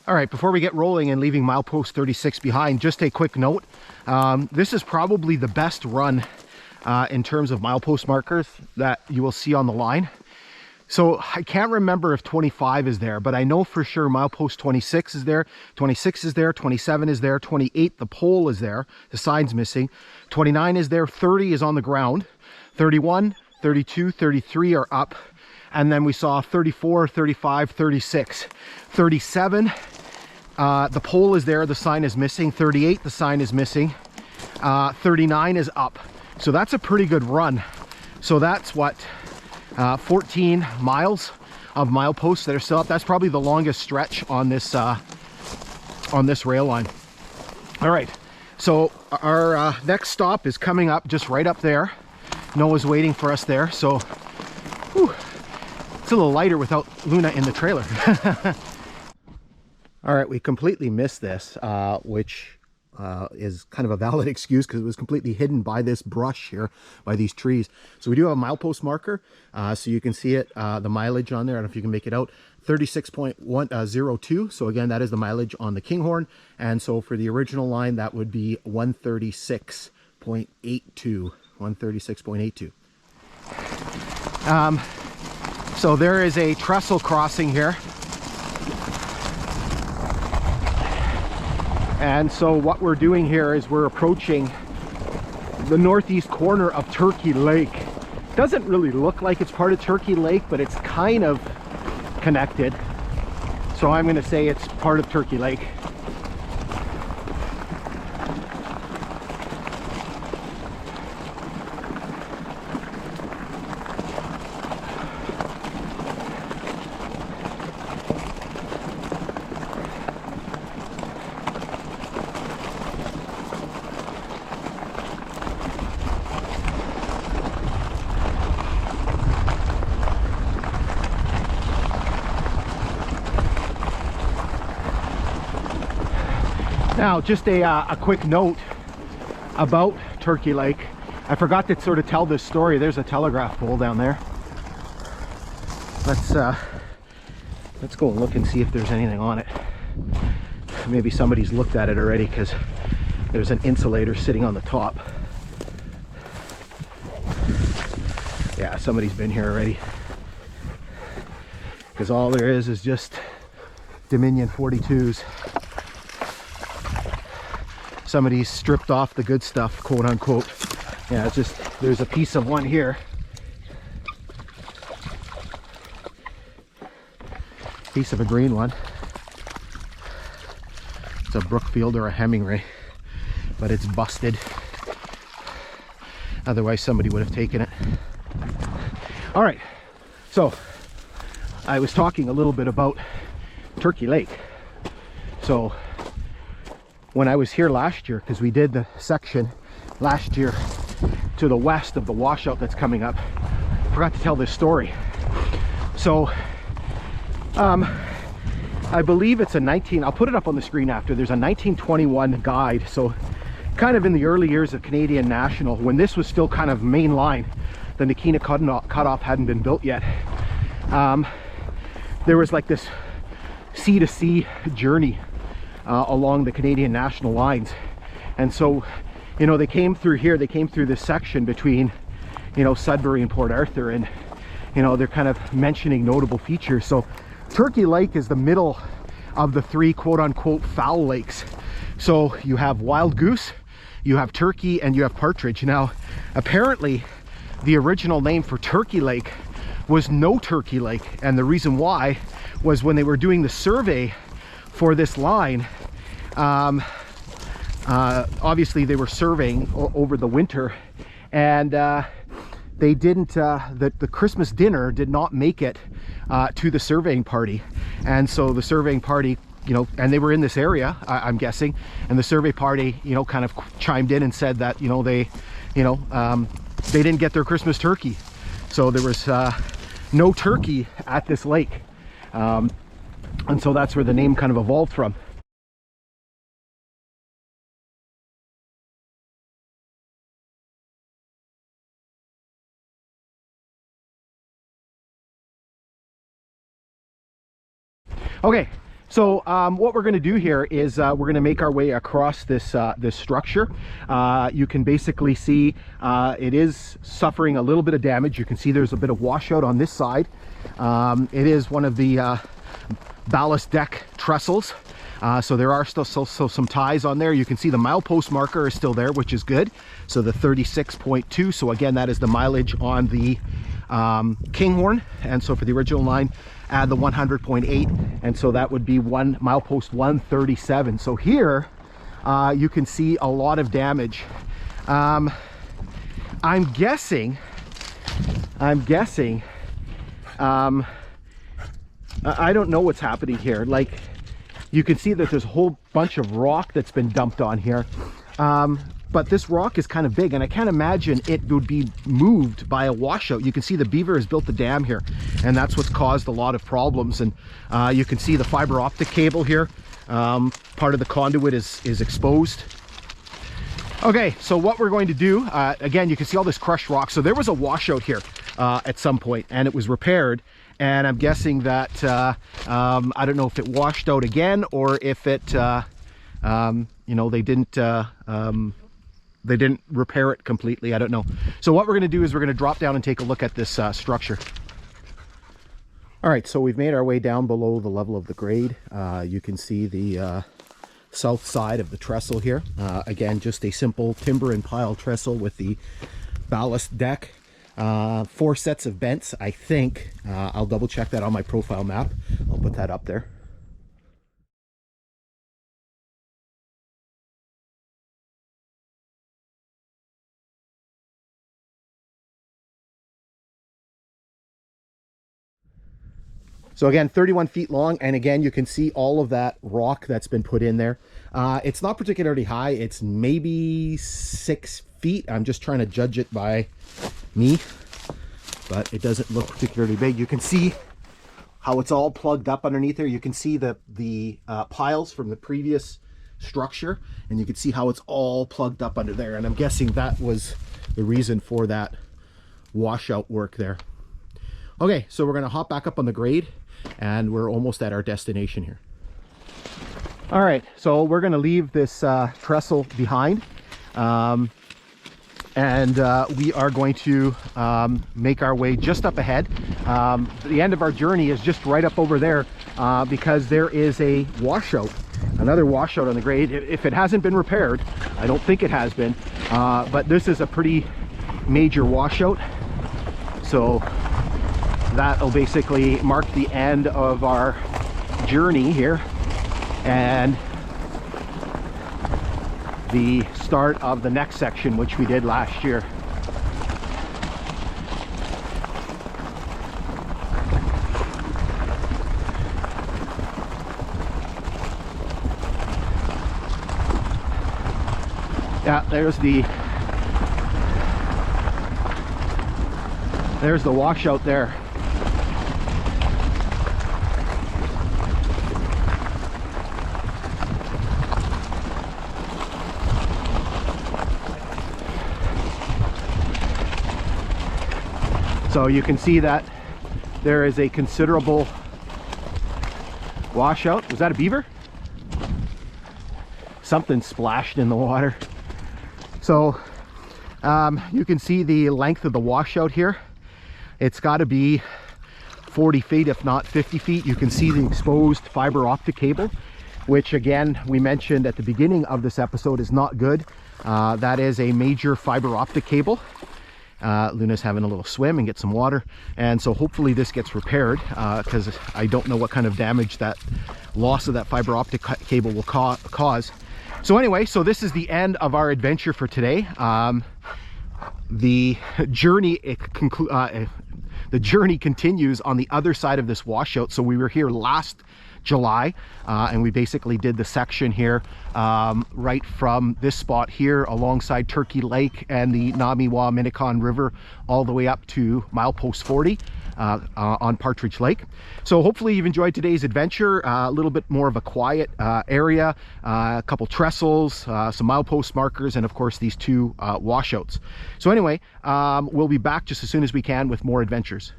All right, before we get rolling and leaving milepost 36 behind, just a quick note. This is probably the best run in terms of milepost markers that you will see on the line. So I can't remember if 25 is there, but I know for sure milepost 26 is there, 26 is there, 27 is there, 28, the pole is there, the sign's missing, 29 is there, 30 is on the ground, 31, 32, 33 are up, and then we saw 34, 35, 36, 37, the pole is there, the sign is missing, 38, the sign is missing, 39 is up. So that's a pretty good run. So that's what, 14 miles of mileposts that are still up. That's probably the longest stretch on this rail line. All right, so our next stop is coming up just right up there. Noah's waiting for us there, so whew, it's a little lighter without Luna in the trailer. All right, we completely missed this, which is kind of a valid excuse because it was completely hidden by this brush here, by these trees. So we do have a milepost marker, so you can see it, the mileage on there. I don't know if you can make it out, 36.102. So again, that is the mileage on the Kinghorn. And so for the original line, that would be 136.82. 136.82. So there is a trestle crossing here. And so what we're doing here is we're approaching the northeast corner of Turkey Lake. Doesn't really look like it's part of Turkey Lake, but it's kind of connected. So I'm going to say it's part of Turkey Lake. Now, just a quick note about Turkey Lake. I forgot to sort of tell this story. There's a telegraph pole down there. Let's go and look and see if there's anything on it. Maybe somebody's looked at it already because there's an insulator sitting on the top. Yeah, somebody's been here already. Because all there is just Dominion 42s. Somebody's stripped off the good stuff, quote unquote. Yeah, it's just, there's a piece of one here. Piece of a green one. It's a Brookfield or a Hemingway, but it's busted. Otherwise somebody would have taken it. All right, so I was talking a little bit about Turkey Lake. So when I was here last year, because we did the section last year to the west of the washout that's coming up, I forgot to tell this story. So I believe it's I'll put it up on the screen after. There's a 1921 guide, so kind of in the early years of Canadian National, when this was still kind of main line, the Nipigon cutoff hadn't been built yet. There was like this sea to sea journey along the Canadian National lines. And so, you know, they came through here, they came through this section between, you know, Sudbury and Port Arthur, and, you know, they're kind of mentioning notable features. So Turkey Lake is the middle of the three quote unquote fowl lakes. So you have wild goose, you have turkey, and you have partridge. Now, apparently the original name for Turkey Lake was No Turkey Lake, and the reason why was when they were doing the survey for this line, obviously they were surveying over the winter, and they didn't, the Christmas dinner did not make it to the surveying party. And so the surveying party, you know, and they were in this area, I'm guessing, and the survey party, you know, kind of chimed in and said that, you know, they didn't get their Christmas turkey. So there was no turkey at this lake. And so that's where the name kind of evolved from. Okay, So what we're going to do here is we're going to make our way across this this structure. You can basically see it is suffering a little bit of damage. You can see there's a bit of washout on this side. It is one of the ballast deck trestles. So there are still some ties on there. You can see the milepost marker is still there, which is good. So the 36.2. So again, that is the mileage on the Kinghorn. And so for the original line, add the 100.8. And so that would be milepost 137. So here you can see a lot of damage. I'm guessing, I don't know what's happening here. Like, you can see that there's a whole bunch of rock that's been dumped on here. But this rock is kind of big, and I can't imagine it would be moved by a washout. You can see the beaver has built the dam here, and that's what's caused a lot of problems. And you can see the fiber optic cable here. Part of the conduit is exposed. Okay, so what we're going to do, again, you can see all this crushed rock. So there was a washout here at some point, and it was repaired. And I'm guessing that, I don't know if it washed out again, or if it, you know, they didn't repair it completely. I don't know. So what we're going to do is we're going to drop down and take a look at this structure. All right, so we've made our way down below the level of the grade. You can see the south side of the trestle here. Again, just a simple timber and pile trestle with the ballast deck. 4 sets of bents, I think. I'll double check that on my profile map. I'll put that up there. So again, 31 feet long, and again, you can see all of that rock that's been put in there. It's not particularly high. It's maybe 6 feet. I'm just trying to judge it by me, but it doesn't look particularly big. You can see how it's all plugged up underneath there. You can see the piles from the previous structure, and you can see how it's all plugged up under there. And I'm guessing that was the reason for that washout work there. Okay, so we're gonna hop back up on the grade, and we're almost at our destination here. All right, so we're gonna leave this trestle behind. And we are going to make our way just up ahead. The end of our journey is just right up over there because there is a washout, another washout on the grade. If it hasn't been repaired, I don't think it has been, but this is a pretty major washout. So that'll basically mark the end of our journey here and the start of the next section, which we did last year. Yeah, there's the washout there. So you can see that there is a considerable washout. Was that a beaver? Something splashed in the water. So you can see the length of the washout here. It's got to be 40 feet, if not 50 feet. You can see the exposed fiber optic cable, which again, we mentioned at the beginning of this episode is not good. That is a major fiber optic cable. Luna's having a little swim and get some water, and so hopefully this gets repaired because I don't know what kind of damage that loss of that fiber optic cable will cause. So anyway, so this is the end of our adventure for today. The journey continues on the other side of this washout. So we were here last July and we basically did the section here right from this spot here alongside Turkey Lake and the Nipigon River all the way up to milepost 40 on Partridge Lake. So hopefully you've enjoyed today's adventure. A little bit more of a quiet area, a couple trestles, some milepost markers, and of course these two washouts. So anyway, we'll be back just as soon as we can with more adventures.